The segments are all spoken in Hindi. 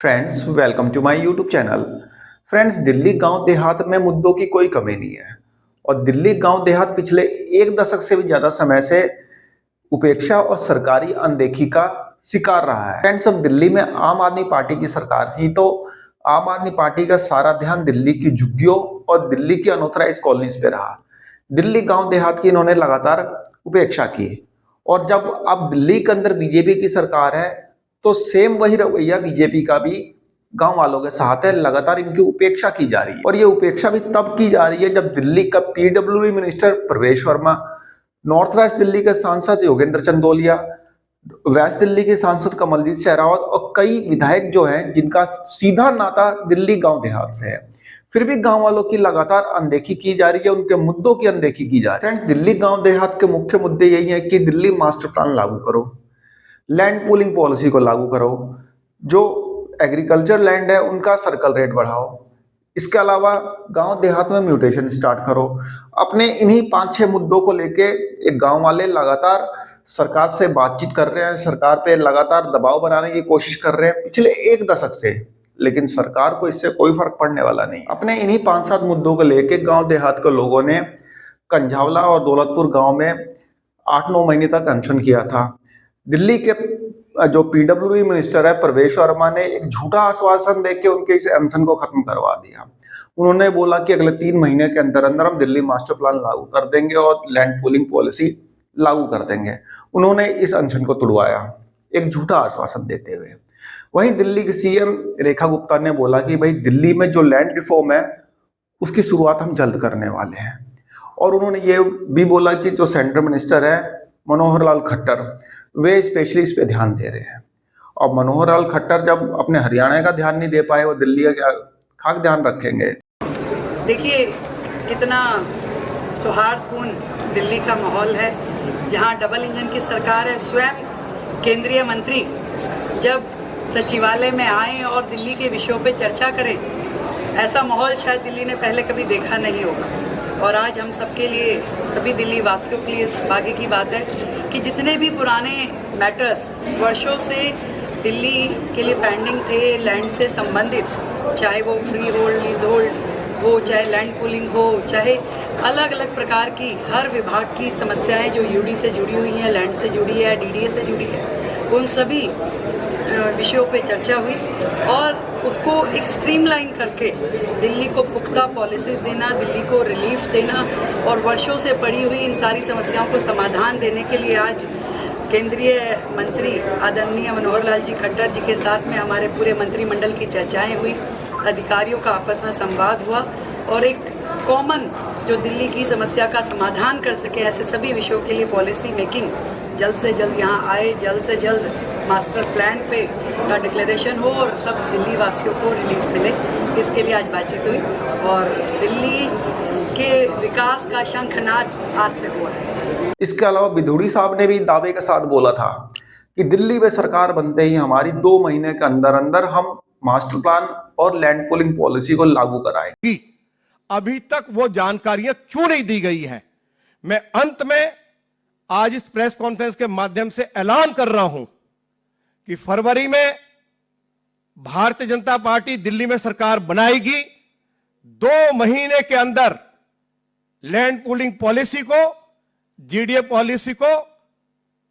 Friends, welcome to my YouTube channel. Friends, Delhi गांव देहात में मुद्दों की कोई कमी नहीं है और दिल्ली गांव देहात पिछले एक दशक से भी ज्यादा समय से उपेक्षा और सरकारी अनदेखी का शिकार रहा है। फ्रेंड्स, अब दिल्ली में आम आदमी पार्टी की सरकार थी तो आम आदमी पार्टी का सारा ध्यान दिल्ली की झुग्गियों और दिल्ली की अनऑथराइज कॉलोनीज पे रहा। दिल्ली गांव देहात की इन्होंने लगातार उपेक्षा की और जब अब दिल्ली के अंदर बीजेपी की सरकार है तो सेम वही रवैया बीजेपी का भी गांव वालों के साथ है। लगातार इनकी उपेक्षा की जा रही है और ये उपेक्षा भी तब की जा रही है जब दिल्ली का पीडब्ल्यूडी मिनिस्टर प्रवेश वर्मा, नॉर्थ वेस्ट दिल्ली के सांसद योगेंद्र चंदोलिया, वेस्ट दिल्ली के सांसद कमलजीत शेरावत और कई विधायक जो हैं जिनका सीधा नाता दिल्ली गांव देहात से है, फिर भी गांव वालों की लगातार अनदेखी की जा रही है, उनके मुद्दों की अनदेखी की जा रही है। फ्रेंड्स, दिल्ली गांव देहात के मुख्य मुद्दे यही है कि दिल्ली मास्टर प्लान लागू करो, लैंड पूलिंग पॉलिसी को लागू करो, जो एग्रीकल्चर लैंड है उनका सर्कल रेट बढ़ाओ, इसके अलावा गांव देहात में म्यूटेशन स्टार्ट करो। अपने इन्हीं 5-6 मुद्दों को लेके एक गांव वाले लगातार सरकार से बातचीत कर रहे हैं, सरकार पे लगातार दबाव बनाने की कोशिश कर रहे हैं पिछले एक दशक से, लेकिन सरकार को इससे कोई फर्क पड़ने वाला नहीं। अपने इन्हीं 5-7 मुद्दों को लेके गांव देहात के लोगों ने कंझावला और दौलतपुर गांव में 8-9 महीने तक अनशन किया था। दिल्ली के जो पीडब्ल्यूडी मिनिस्टर है प्रवेश वर्मा ने एक झूठा आश्वासन देके उनके इस अनशन को खत्म करवा दिया। उन्होंने बोला कि अगले 3 महीने के अंदर अंदर हम दिल्ली मास्टर प्लान लागू कर देंगे और लैंड पूलिंग पॉलिसी लागू कर देंगे। उन्होंने इस अनशन को तुड़वाया एक झूठा आश्वासन देते हुए। वहीं दिल्ली की सीएम रेखा गुप्ता ने बोला कि भाई दिल्ली में जो लैंड रिफॉर्म है उसकी शुरुआत हम जल्द करने वाले हैं और उन्होंने ये भी बोला कि जो सेंट्रल मिनिस्टर है मनोहर लाल खट्टर, वे स्पेशली इस पे ध्यान दे रहे हैं। और मनोहर लाल खट्टर जब अपने हरियाणा का ध्यान नहीं दे पाए, वो दिल्ली का क्या खाक ध्यान रखेंगे। देखिए कितना सौहार्दपूर्ण दिल्ली का माहौल है, जहां डबल इंजन की सरकार है। स्वयं केंद्रीय मंत्री जब सचिवालय में आए और दिल्ली के विषयों पे चर्चा करें, ऐसा माहौल शायद दिल्ली ने पहले कभी देखा नहीं होगा। और आज हम सबके लिए, सभी दिल्ली वासियों के लिए इस भाग्य की बात है कि जितने भी पुराने मैटर्स वर्षों से दिल्ली के लिए पेंडिंग थे लैंड से संबंधित, चाहे वो फ्री होल्ड, लीज होल्ड हो, चाहे लैंड पूलिंग हो, चाहे अलग अलग प्रकार की हर विभाग की समस्याएं जो यूडी से जुड़ी हुई हैं, लैंड से जुड़ी है, डीडीए से जुड़ी है, उन सभी विषयों पे चर्चा हुई और उसको एक स्ट्रीमलाइन करके दिल्ली को पुख्ता पॉलिसीज देना, दिल्ली को रिलीफ देना और वर्षों से पड़ी हुई इन सारी समस्याओं को समाधान देने के लिए आज केंद्रीय मंत्री आदरणीय मनोहर लाल जी खट्टर जी के साथ में हमारे पूरे मंत्रिमंडल की चर्चाएं हुई, अधिकारियों का आपस में संवाद हुआ और एक कॉमन जो दिल्ली की समस्या का समाधान कर सके, ऐसे सभी विषयों के लिए पॉलिसी मेकिंग जल्द से जल्द यहाँ आए, जल्द से जल्द मास्टर प्लान पे का डिक्लेरेशन हो और सब दिल्ली वासियों को रिलीफ मिले, इसके लिए आज बातचीत हुई और दिल्ली के विकास का शंखनाद आज से हुआ है। इसके अलावा बिधूड़ी साहब ने भी दावे के साथ बोला था कि दिल्ली में सरकार बनते ही हमारी 2 महीने के अंदर अंदर हम मास्टर प्लान और लैंड पूलिंग पॉलिसी को लागू कराएंगे। अभी तक वो जानकारियां क्यों नहीं दी गई हैं? मैं अंत में आज इस प्रेस कॉन्फ्रेंस के माध्यम से ऐलान कर रहा हूं कि फरवरी में भारतीय जनता पार्टी दिल्ली में सरकार बनाएगी। 2 महीने के अंदर लैंड पूलिंग पॉलिसी को, जीडीए पॉलिसी को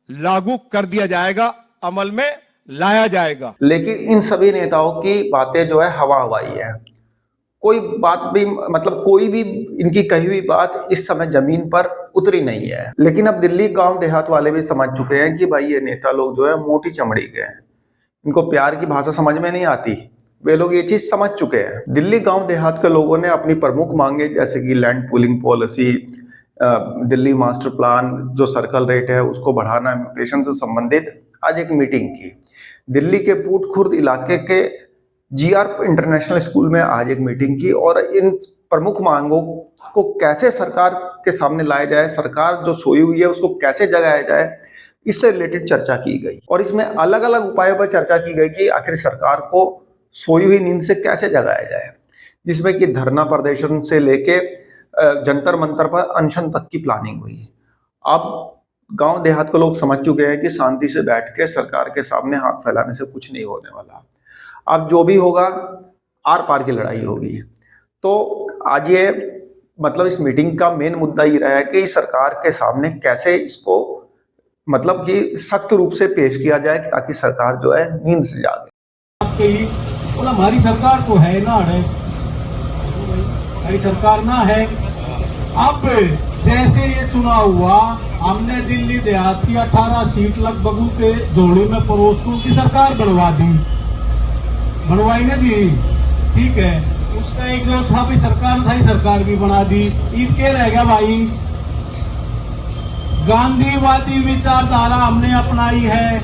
लागू कर दिया जाएगा, अमल में लाया जाएगा। लेकिन इन सभी नेताओं की बातें जो है हवा हवाई है, कोई बात भी मतलब कोई भी इनकी कही हुई बात इस समय जमीन पर उतरी नहीं है। लेकिन अब दिल्ली गांव देहात वाले भी समझ चुके हैं कि भाई ये नेता लोग जो है मोटी चमड़ी के हैं, इनको प्यार की भाषा समझ में नहीं आती, वे लोग ये चीज समझ चुके हैं। दिल्ली गांव देहात के लोगों ने अपनी प्रमुख मांगे जैसे कि land pooling policy, Delhi master plan, जो सर्कल रेट है उसको बढ़ाना, म्यूटेशन से संबंधित आज एक मीटिंग की। दिल्ली के पूट खुर्द इलाके के जीआर इंटरनेशनल स्कूल में आज एक मीटिंग की और इन प्रमुख मांगों को कैसे सरकार के सामने लाया जाए, सरकार जो सोई हुई है उसको कैसे जगाया जाए, इससे रिलेटेड चर्चा की गई और इसमें अलग अलग उपायों पर चर्चा की गई कि आखिर सरकार को सोई हुई नींद से कैसे जगाया जाए, जिसमें कि धरना प्रदर्शन से लेके जंतर मंतर पर अनशन तक की प्लानिंग हुई। अब गांव देहात के लोग समझ चुके हैं कि शांति से बैठ के सरकार के सामने हाथ फैलाने से कुछ नहीं होने वाला। अब जो भी होगा आर पार की लड़ाई होगी। तो आज ये मतलब इस मीटिंग का मेन मुद्दा ये रहा है कि सरकार के सामने कैसे इसको मतलब कि सख्त रूप से पेश किया जाए ताकि सरकार जो है नींद से जागे। बोला हमारी सरकार तो है ना, हमारी सरकार ना है। अब जैसे ये चुनाव हुआ, हमने दिल्ली देहात की 18 सीट लगभग के जोड़ी में पड़ोसियों की सरकार बनवाई ना जी, ठीक है। उसका एक जो था भी सरकार था, सरकार भी बना दी। इनके रह गया भाई, गांधीवादी विचारधारा हमने अपनाई है,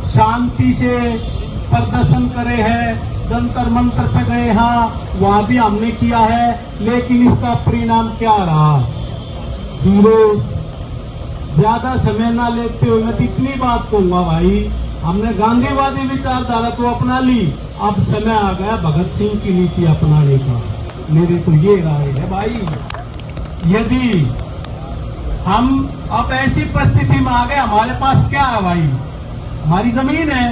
शांति से प्रदर्शन करे हैं, जंतर मंतर पे गए, हाँ वहां भी हमने किया है, लेकिन इसका परिणाम क्या रहा? जीरो। ज्यादा समय ना लेते हुए मैं तो इतनी बात कहूंगा भाई, हमने गांधीवादी विचारधारा तो अपना ली, अब समय आ गया भगत सिंह की नीति अपनाने का। मेरी तो ये राय है भाई, यदि हम अब ऐसी परिस्थिति में आ गए, हमारे पास क्या है भाई? हमारी जमीन है,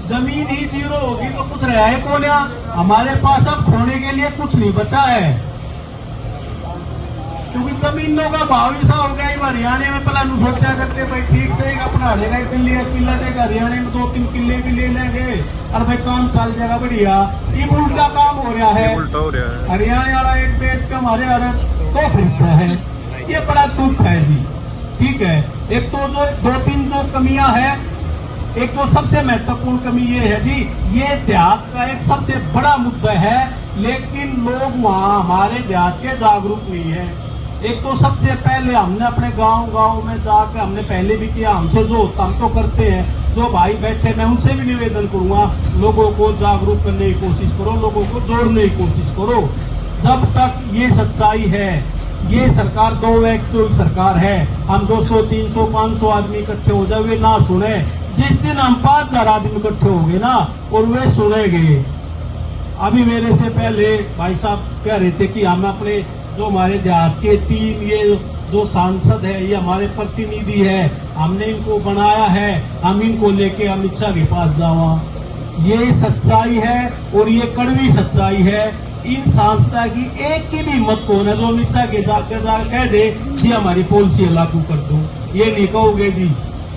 जमीन ही जीरो होगी तो कुछ रहा है कौन? हमारे पास अब खोने के लिए कुछ नहीं बचा है, क्योंकि जमीनों का भाव ऐसा हो गया। हरियाणा में पहला सोचा करते भाई ठीक से एक अपना हड़ेगा, दिल्ली एक किला देगा, हरियाणा में 2-3 किले भी ले लेंगे और भाई काम चल जाएगा बढ़िया। ये उल्टा काम हो रहा है, हरियाणा वाला एक बेच का हमारे तो खरीदता है। ये बड़ा दुख है जी, ठीक है। एक तो जो 2-3 जो कमियां है, एक तो सबसे महत्वपूर्ण कमी ये है जी, ये देहात का एक सबसे बड़ा मुद्दा है, लेकिन लोग वहाँ हमारे देहात के जागरूक नहीं है। एक तो सबसे पहले हमने अपने गांव में जाकर, हमने पहले भी किया, हमसे जो होता हम तो करते हैं। जो भाई बैठे, मैं उनसे भी निवेदन करूंगा, लोगों को जागरूक करने की कोशिश करो, लोगों को जोड़ने की कोशिश करो। जब तक ये सच्चाई है, ये सरकार 2 व्यक्तियों की सरकार है, हम 200, 300, 500 आदमी इकट्ठे हो जाए, वे ना सुने। जिस दिन हम 5000 आदमी इकट्ठे हो गए ना, और वे सुनेंगे। अभी मेरे से पहले भाई साहब कह रहे थे कि हम अपने जो हमारे देहात के 3 ये जो सांसद है, ये हमारे प्रतिनिधि है, हमने इनको बनाया है, हम इनको लेके अमित शाह के पास जावा। ये सच्चाई है और ये कड़वी सच्चाई है। इन सांसद की एक की भी हिम्मत को न जो अमित शाह के जाकर कह दे कि हमारी पॉलिसी लागू कर दो, ये नहीं कहोगे जी,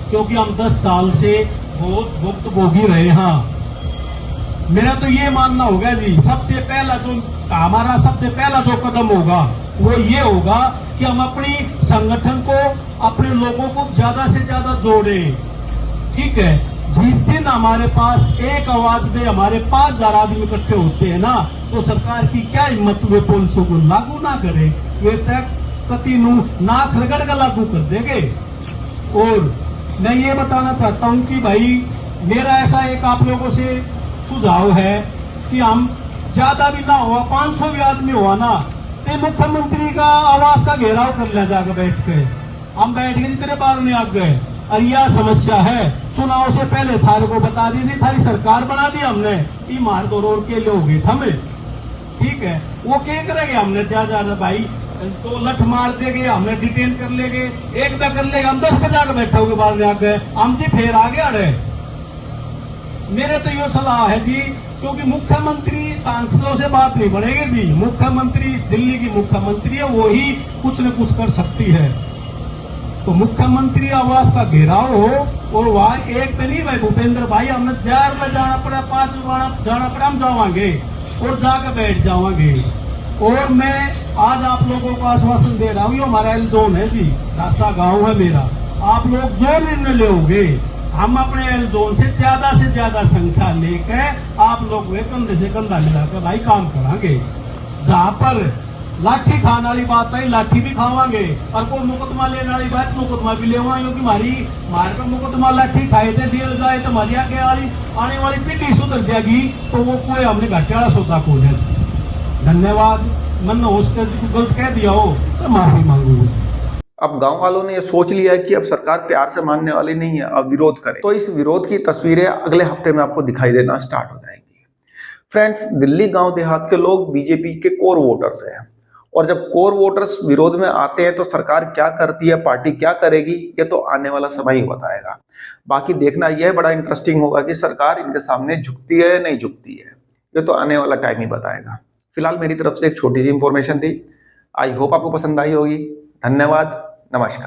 क्योंकि हम 10 साल से बहुत भुक्तभोगी रहे। हाँ, मेरा तो ये मानना होगा जी, सबसे पहला जो कदम होगा वो ये होगा कि हम अपनी संगठन को, अपने लोगों को ज्यादा से ज्यादा जोड़े, ठीक है। जिस दिन हमारे पास एक आवाज में हमारे 5000 आदमी इकट्ठे होते हैं ना, तो सरकार की क्या हिम्मत वे पॉलिसी को लागू ना करे, वे तक कति नाक रगड़ कर लागू कर देंगे। और मैं ये बताना चाहता हूं कि भाई मेरा ऐसा एक आप लोगों से सुझाव है कि हम ज्यादा भी ना हुआ, 500 भी आदमी हुआ ना, तो मुख्यमंत्री का आवास का घेराव कर लिया जाकर बैठ के। हम बैठ गए जितने बार नहीं आ गए, और यह समस्या है। चुनाव से पहले थारे को बता दी थी, थारी सरकार बना दी हमने, ये मार दो रोड के लोगे हमें, ठीक है। वो क्या करेंगे, हमने ज्यादा भाई तो लठ मार देंगे, हमने डिटेन कर लेंगे, एक कर लेंगे, हम 10 बजा के बैठे होगे बाहर आ गए, हम जी फिर आ गया अरे। मेरे तो ये सलाह है जी, क्योंकि मुख्यमंत्री सांसदों से बात नहीं बनेगी जी, मुख्यमंत्री दिल्ली की मुख्यमंत्री है, वो ही कुछ न कुछ कर सकती है। तो मुख्यमंत्री आवास का घेराव हो, और वहां एक तो नहीं भाई भूपेंद्र भाई, हमने 4 में जाना पड़ा, 5 में जाना पड़ा, हम जावांगे और जाकर बैठ जावांगे। और मैं आज आप लोगों को आश्वासन दे रहा हूँ, ये हमारा एल जोन है जी, रास्ता गांव है मेरा, आप लोग जो निर्णय लोगे, हम अपने एल जोन से ज्यादा संख्या लेकर आप लोग वे कंधे से कंधा मिलाकर भाई काम करांगे। जहां पर लाठी खाने वाली बात है, लाठी भी खावांगे, और कोई मुकदमा लेने वाली बात, मुकदमा भी ले, क्योंकि हमारे को मुकदमा लाठी खाए थे दिया जाए तो हमारी आने वाली पीढ़ी सुधर जाएगी, तो वो कोई हमने घाटे वाला सौदा को है। धन्यवाद। मन उसके गलत कह दिया हो तो माफी मांगू। अब गांव वालों ने ये सोच लिया है कि अब सरकार प्यार से मानने वाली नहीं है, अब विरोध करे। तो इस विरोध की तस्वीरें अगले हफ्ते में आपको दिखाई देना स्टार्ट हो जाएंगी। फ्रेंड्स, दिल्ली गांव देहात के लोग बीजेपी के कोर वोटर्स हैं और जब कोर वोटर्स विरोध में आते हैं तो सरकार क्या करती है, पार्टी क्या करेगी, ये तो आने वाला समय ही बताएगा। बाकी देखना यह बड़ा इंटरेस्टिंग होगा कि सरकार इनके सामने झुकती है या नहीं झुकती है, ये तो आने वाला टाइम ही बताएगा। फिलहाल मेरी तरफ से एक छोटी सी इंफॉर्मेशन थी, आई होप आपको पसंद आई होगी। धन्यवाद, नमस्कार।